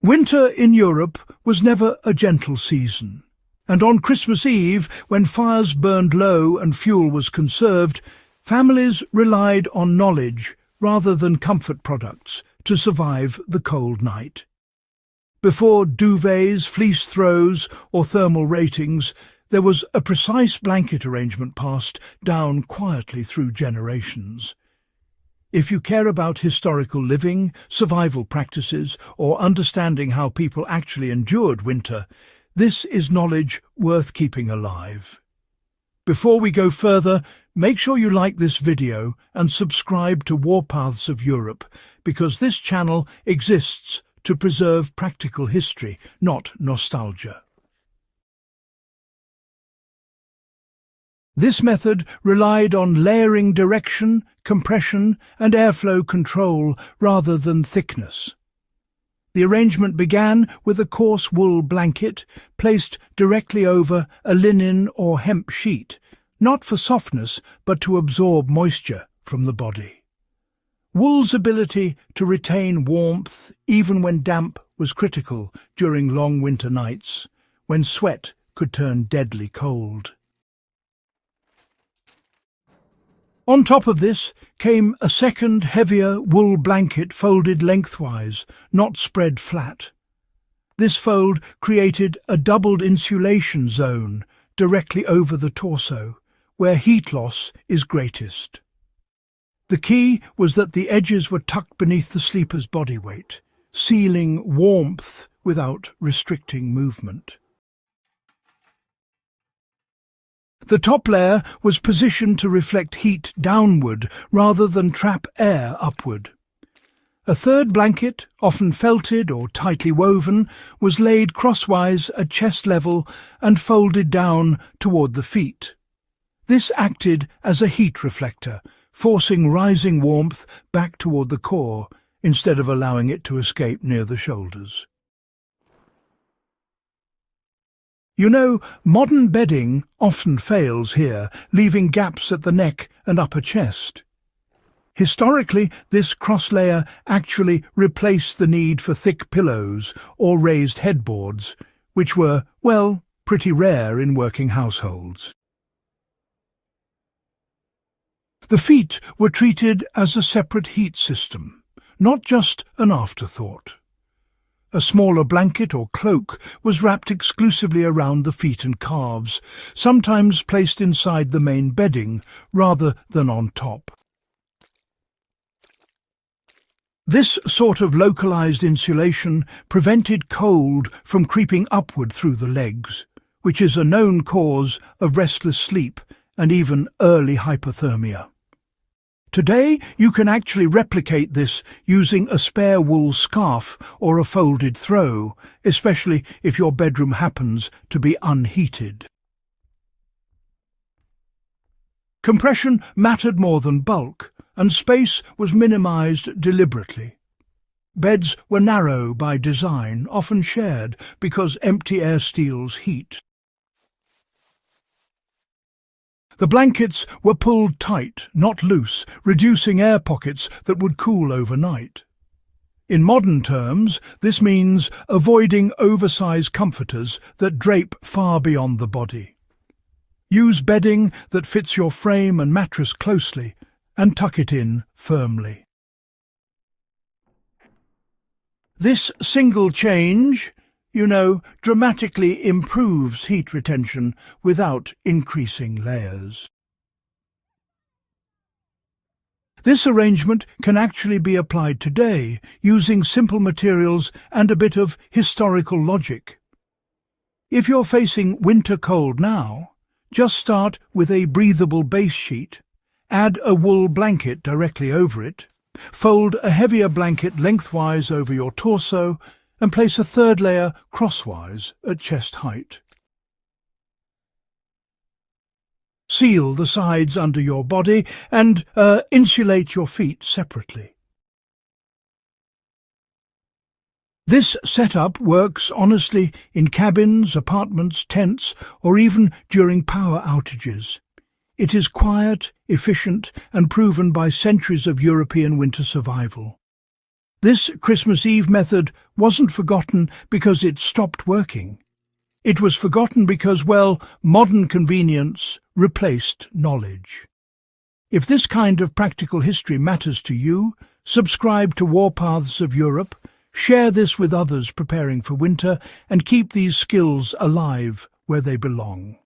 Winter in Europe was never a gentle season, and on Christmas Eve, when fires burned low and fuel was conserved, families relied on knowledge rather than comfort products to survive the cold night. Before duvets, fleece throws, or thermal ratings, there was a precise blanket arrangement passed down quietly through generations. If you care about historical living, survival practices, or understanding how people actually endured winter, this is knowledge worth keeping alive. Before we go further, make sure you like this video and subscribe to Warpaths of Europe, because this channel exists to preserve practical history, not nostalgia. This method relied on layering direction, compression, and airflow control rather than thickness. The arrangement began with a coarse wool blanket placed directly over a linen or hemp sheet, not for softness but to absorb moisture from the body. Wool's ability to retain warmth even when damp was critical during long winter nights, when sweat could turn deadly cold. On top of this came a second, heavier wool blanket folded lengthwise, not spread flat. This fold created a doubled insulation zone directly over the torso, where heat loss is greatest. The key was that the edges were tucked beneath the sleeper's body weight, sealing warmth without restricting movement. The top layer was positioned to reflect heat downward rather than trap air upward. A third blanket, often felted or tightly woven, was laid crosswise at chest level and folded down toward the feet. This acted as a heat reflector, forcing rising warmth back toward the core instead of allowing it to escape near the shoulders. You know, modern bedding often fails here, leaving gaps at the neck and upper chest. Historically, this cross-layer actually replaced the need for thick pillows or raised headboards, which were, well, pretty rare in working households. The feet were treated as a separate heat system, not just an afterthought. A smaller blanket or cloak was wrapped exclusively around the feet and calves, sometimes placed inside the main bedding rather than on top. This sort of localized insulation prevented cold from creeping upward through the legs, which is a known cause of restless sleep and even early hypothermia. Today, you can actually replicate this using a spare wool scarf or a folded throw, especially if your bedroom happens to be unheated. Compression mattered more than bulk, and space was minimized deliberately. Beds were narrow by design, often shared, because empty air steals heat. The blankets were pulled tight, not loose, reducing air pockets that would cool overnight. In modern terms, this means avoiding oversized comforters that drape far beyond the body. Use bedding that fits your frame and mattress closely, and tuck it in firmly. This single change, dramatically improves heat retention without increasing layers. This arrangement can actually be applied today using simple materials and a bit of historical logic. If you're facing winter cold now, just start with a breathable base sheet, add a wool blanket directly over it, fold a heavier blanket lengthwise over your torso, and place a third layer crosswise at chest height. Seal the sides under your body and insulate your feet separately. This setup works honestly in cabins, apartments, tents, or even during power outages. It is quiet, efficient, and proven by centuries of European winter survival. This Christmas Eve method wasn't forgotten because it stopped working. It was forgotten because, well, modern convenience replaced knowledge. If this kind of practical history matters to you, subscribe to Warpaths of Europe, share this with others preparing for winter, and keep these skills alive where they belong.